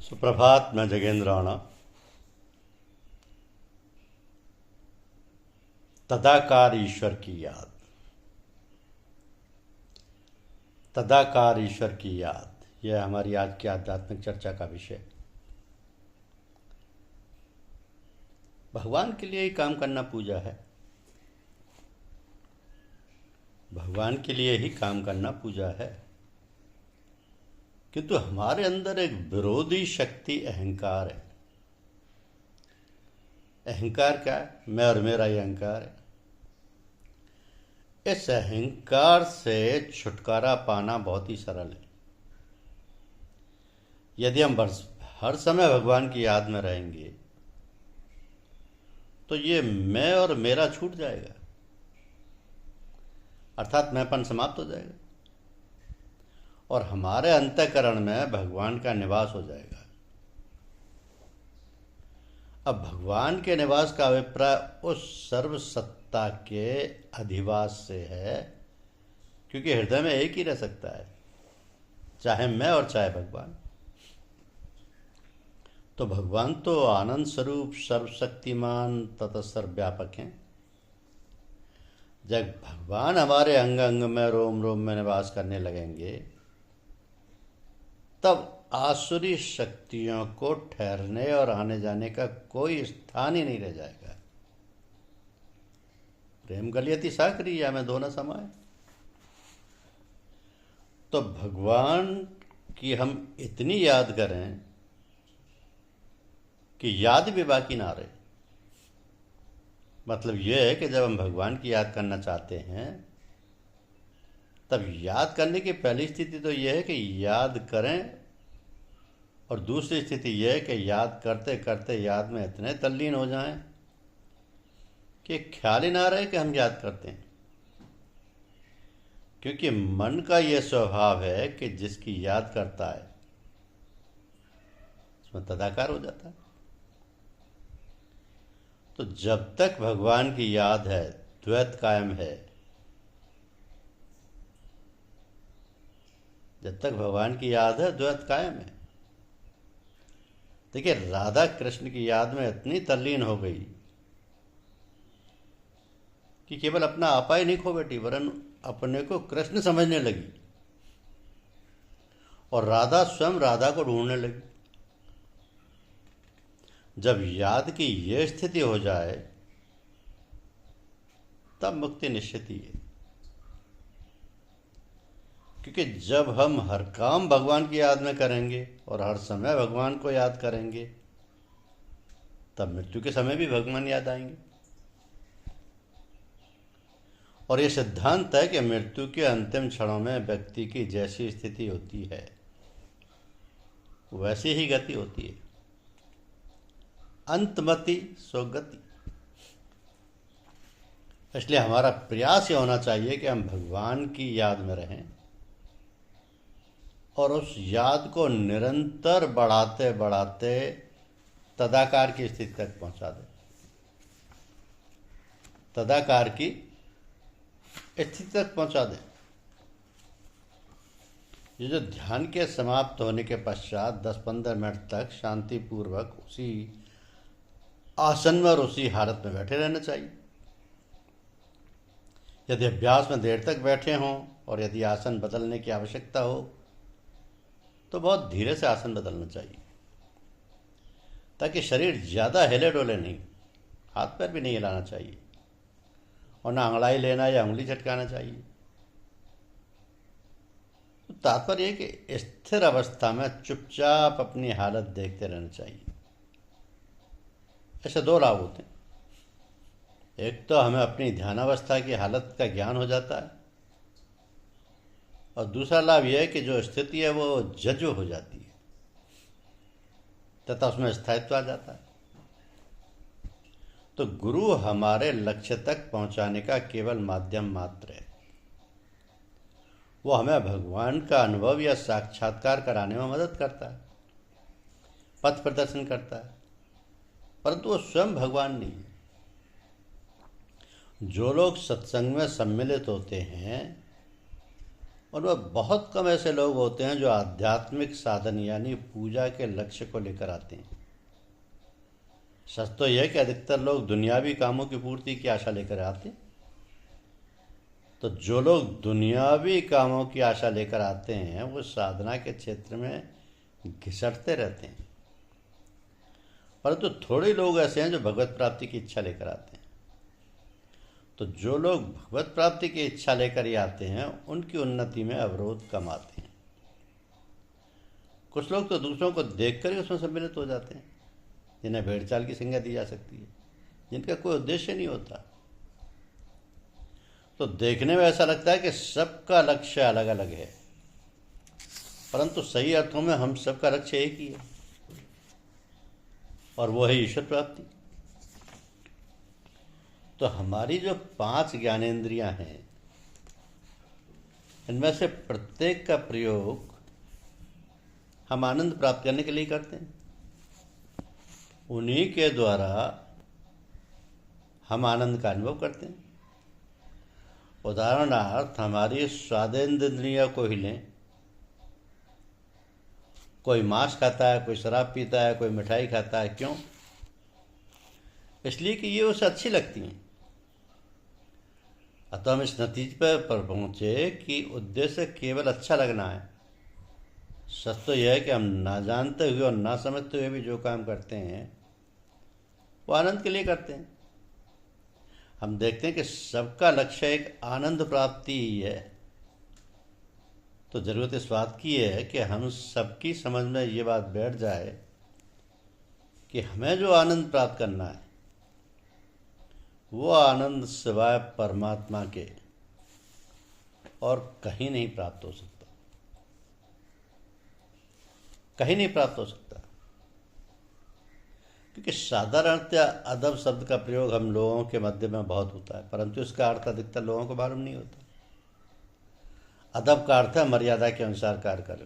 सुप्रभात। मैं जगेंद्र राणा। तदाकार ईश्वर की याद। तदाकार ईश्वर की याद, यह हमारी आज की आध्यात्मिक चर्चा का विषय। भगवान के लिए ही काम करना पूजा है। भगवान के लिए ही काम करना पूजा है, किंतु हमारे अंदर एक विरोधी शक्ति अहंकार है। अहंकार क्या है? मैं और मेरा ही अहंकार है। इस अहंकार से छुटकारा पाना बहुत ही सरल है। यदि हम हर समय भगवान की याद में रहेंगे तो ये मैं और मेरा छूट जाएगा, अर्थात मैंपन समाप्त हो जाएगा और हमारे अंतःकरण में भगवान का निवास हो जाएगा। अब भगवान के निवास का अभिप्राय उस सर्वसत्ता के अधिवास से है, क्योंकि हृदय में एक ही रह सकता है, चाहे मैं और चाहे भगवान। तो भगवान तो आनंद स्वरूप, सर्वशक्तिमान तथा सर्वव्यापक हैं। जब भगवान हमारे अंग अंग में, रोम रोम में निवास करने लगेंगे, तब आसुरी शक्तियों को ठहरने और आने जाने का कोई स्थान ही नहीं रह जाएगा। प्रेम गलियति साक्रिया में दो न समाए। तो भगवान की हम इतनी याद करें कि याद भी बाकी ना रहे। मतलब यह है कि जब हम भगवान की याद करना चाहते हैं, तब याद करने की पहली स्थिति तो यह है कि याद करें, और दूसरी स्थिति यह है कि याद करते करते याद में इतने तल्लीन हो जाएं कि ख्याल ही ना रहे कि हम याद करते हैं। क्योंकि मन का यह स्वभाव है कि जिसकी याद करता है उसमें तदाकार हो जाता है। तो जब तक भगवान की याद है, द्वैत कायम है। जब तक भगवान की याद है, द्वैत कायम है। देखिए, राधा कृष्ण की याद में इतनी तल्लीन हो गई कि केवल अपना आपा ही नहीं खो बैठी, वरन अपने को कृष्ण समझने लगी और राधा स्वयं राधा को ढूंढने लगी। जब याद की यह स्थिति हो जाए, तब मुक्ति निश्चित ही है। क्योंकि जब हम हर काम भगवान की याद में करेंगे और हर समय भगवान को याद करेंगे, तब मृत्यु के समय भी भगवान याद आएंगे। और यह सिद्धांत है कि मृत्यु के अंतिम क्षणों में व्यक्ति की जैसी स्थिति होती है, वैसी ही गति होती है। अंतमति स्वगति। इसलिए हमारा प्रयास ये होना चाहिए कि हम भगवान की याद में रहें और उस याद को निरंतर बढ़ाते बढ़ाते तदाकार की स्थिति तक पहुंचा दें। तदाकार की स्थिति तक पहुंचा दें। ये जो ध्यान के समाप्त होने के पश्चात 10-15 मिनट तक शांतिपूर्वक उसी आसन में और उसी हालत में बैठे रहना चाहिए। यदि अभ्यास में देर तक बैठे हों और यदि आसन बदलने की आवश्यकता हो, तो बहुत धीरे से आसन बदलना चाहिए, ताकि शरीर ज़्यादा हिले डोले नहीं। हाथ पैर भी नहीं हिलाना चाहिए और ना अंगड़ाई लेना या उंगली झटकाना चाहिए। तो तात्पर्य कि स्थिर अवस्था में चुपचाप अपनी हालत देखते रहना चाहिए। ऐसे दो लाभ होते हैं। एक तो हमें अपनी ध्यानावस्था की हालत का ज्ञान हो जाता है, और दूसरा लाभ यह है कि जो स्थिति है वो जज्ब हो जाती है तथा उसमें स्थायित्व आ जाता है। तो गुरु हमारे लक्ष्य तक पहुंचाने का केवल माध्यम मात्र है। वो हमें भगवान का अनुभव या साक्षात्कार कराने में मदद करता है, पथ प्रदर्शन करता है, परंतु वो स्वयं भगवान नहीं है। जो लोग सत्संग में सम्मिलित होते हैं उनमें बहुत कम ऐसे लोग होते हैं जो आध्यात्मिक साधन यानी पूजा के लक्ष्य को लेकर आते हैं। सच तो यह है कि अधिकतर लोग दुनियावी कामों की पूर्ति की आशा लेकर आते हैं। तो जो लोग दुनियावी कामों की आशा लेकर आते हैं वो साधना के क्षेत्र में घिसटते रहते हैं, परंतु थोड़े लोग ऐसे हैं जो भगवत प्राप्ति की इच्छा लेकर आते हैं। तो जो लोग भगवत प्राप्ति की इच्छा लेकर ही आते हैं उनकी उन्नति में अवरोध कम आते हैं। कुछ लोग तो दूसरों को देखकर ही उसमें सम्मिलित हो जाते हैं, जिन्हें भेड़ चाल की संज्ञा दी जा सकती है, जिनका कोई उद्देश्य नहीं होता। तो देखने में ऐसा लगता है कि सबका लक्ष्य अलग अलग है, परंतु सही अर्थों में हम सबका लक्ष्य एक ही है, और वो है ईश्वर प्राप्ति। तो हमारी जो 5 ज्ञानेंद्रियां हैं, इनमें से प्रत्येक का प्रयोग हम आनंद प्राप्त करने के लिए करते हैं। उन्हीं के द्वारा हम आनंद का अनुभव करते हैं। उदाहरणार्थ हमारी स्वादेंद्रिय को ही लें। कोई मांस खाता है, कोई शराब पीता है, कोई मिठाई खाता है। क्यों? इसलिए कि ये उसे अच्छी लगती हैं। अतः हम इस नतीजे पर पहुंचे कि उद्देश्य केवल अच्छा लगना है। सच तो यह है कि हम ना जानते हुए और ना समझते हुए भी जो काम करते हैं वो आनंद के लिए करते हैं। हम देखते हैं कि सबका लक्ष्य एक आनंद प्राप्ति ही है। तो जरूरत इस बात की है कि हम सबकी समझ में ये बात बैठ जाए कि हमें जो आनंद प्राप्त करना है वो आनंद सिवाय परमात्मा के और कहीं नहीं प्राप्त हो सकता, कहीं नहीं प्राप्त हो सकता। क्योंकि साधारणतया अदब शब्द का प्रयोग हम लोगों के मध्य में बहुत होता है, परंतु इसका अर्थ अधिकतर लोगों को मालूम नहीं होता। अदब का अर्थ है मर्यादा के अनुसार कार्य करना।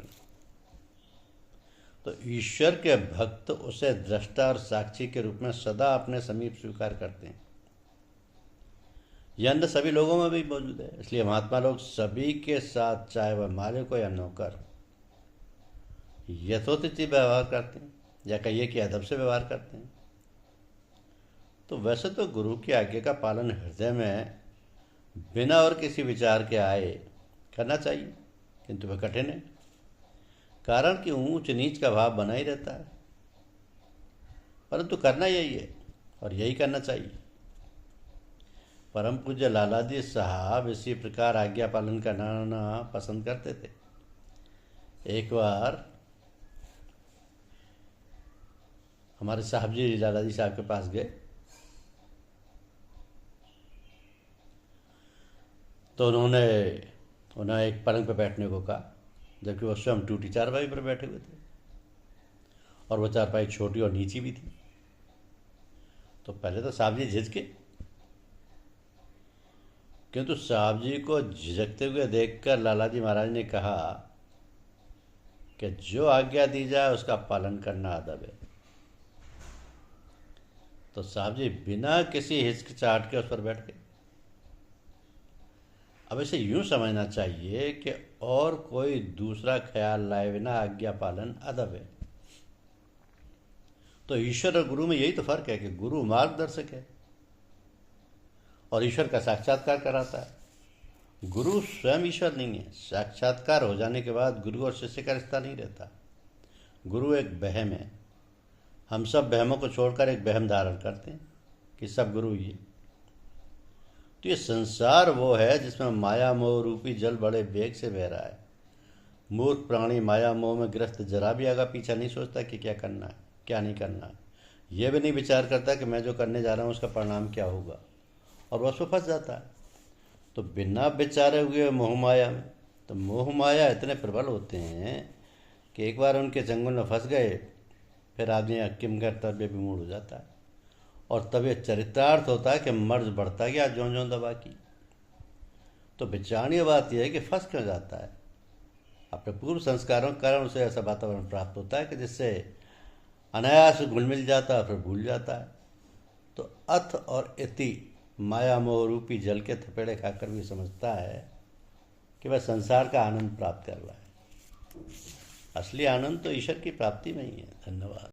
तो ईश्वर के भक्त उसे दृष्टा और साक्षी के रूप में सदा अपने समीप स्वीकार करते हैं। यह अंदर सभी लोगों में भी मौजूद है। इसलिए महात्मा लोग सभी के साथ, चाहे वह मालिक हो या नौकर, यथोचित व्यवहार करते हैं, या कहिए कि अदब से व्यवहार करते हैं। तो वैसे तो गुरु की आज्ञा का पालन हृदय में बिना और किसी विचार के आए करना चाहिए, किंतु वह कठिन है। कारण कि ऊंच नीच का भाव बना ही रहता है, परंतु करना यही है और यही करना चाहिए। परम पूज्य लालाजी साहब इसी प्रकार आज्ञा पालन करना पसंद करते थे। एक बार हमारे साहब जी लालाजी साहब के पास गए, तो उन्होंने उन्हें एक पलंग पर बैठने को कहा, जबकि वो स्वयं टूटी चारपाई पर बैठे हुए थे, और वो चारपाई छोटी और नीची भी थी। तो पहले तो साहब जी झिझके, किंतु साहब जी को झिझकते हुए देखकर लालाजी महाराज ने कहा कि जो आज्ञा दी जाए उसका पालन करना अदब है। तो साहब जी बिना किसी हिचकिचाहट के उस पर बैठ गए। अब इसे यूं समझना चाहिए कि और कोई दूसरा ख्याल लाए बिना आज्ञा पालन अदब है। तो ईश्वर और गुरु में यही तो फर्क है कि गुरु मार्गदर्शक है और ईश्वर का साक्षात्कार कराता है। गुरु स्वयं ईश्वर नहीं है। साक्षात्कार हो जाने के बाद गुरु और शिष्य का रिश्ता नहीं रहता। गुरु एक वहम है। हम सब वहमों को छोड़कर एक वहम धारण करते हैं कि सब गुरु ही है। तो ये संसार वो है जिसमें माया मोह रूपी जल बड़े वेग से बह रहा है। मूर्ख प्राणी माया मोह में ग्रस्त जरा भी आगा पीछा नहीं सोचता कि क्या करना है, क्या नहीं करना है। यह भी नहीं विचार करता कि मैं जो करने जा रहा हूँ उसका परिणाम क्या होगा, और वह उसमें फंस जाता है। तो बिना विचारे हुए मोह माया में, तो मोह माया इतने प्रबल होते हैं कि एक बार उनके चंगुल में फंस गए, फिर आदमी किम कर्तव्य विमूढ़ हो जाता है। और तब यह चरितार्थ होता है कि मर्ज बढ़ता गया ज्यों ज्यों दबा की। तो विचारणीय बात यह है कि फंस क्यों जाता है। अपने पूर्व संस्कारों के कारण उसे ऐसा वातावरण प्राप्त होता है कि जिससे अनायास घुल मिल जाता है, फिर भूल जाता है। तो अथ और इति माया मोह रूपी जल के थपेड़े खाकर भी समझता है कि वह संसार का आनंद प्राप्त कर रहा है। असली आनंद तो ईश्वर की प्राप्ति में ही है। धन्यवाद।